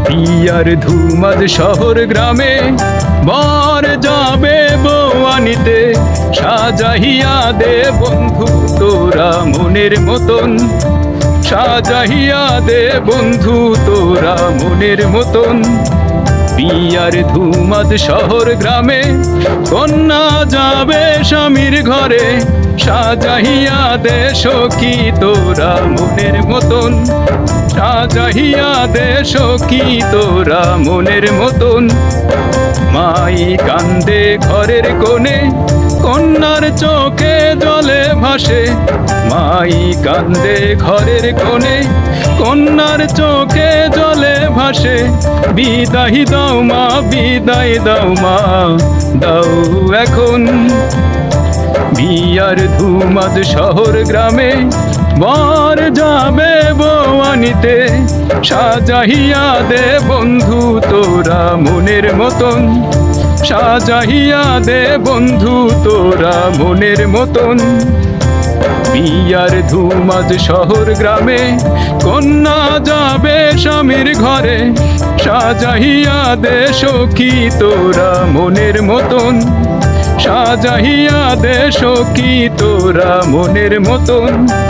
বিয়ার ধুমাদ শহর গ্রামে বর যাবে বউ আনিতে, সাজাহিয়া দে বন্ধু তোরা মনের মতন, সাজাহিয়া দে বন্ধু তোরা মনের মতন। বিয়ার ধুমাদ শহর গ্রামে কন্যা যাবে স্বামীর ঘরে, সাজাহিয়া দে সখী তোরা মনের মতন, সাজাহিয়া দে সখী তোরা মনের মতন। মাই কান্দে ঘরের কোণে, কন্যার চোখে জলে ভাসে, মাই কান্দে ঘরের কোণে, কন্যার চোখে জলে ভাসে। বিদায় দাও মা, বিদায় দাও মা, দাও এখন। বিয়ার ধুমাদ শহর গ্রামে বর যাবে বউ আনিতে, সাজাহিয়া দে বন্ধু তোরা মনের মতন, সাজাহিয়া দে বন্ধু তোরা মনের মতন। বিয়ার ধুমাদ শহর গ্রামে কন্যা যাবে স্বামীর ঘরে, সাজাহিয়া দে সখী তোরা মনের মতন, সাজাহিয়া দে সখী তোরা মনের মতন।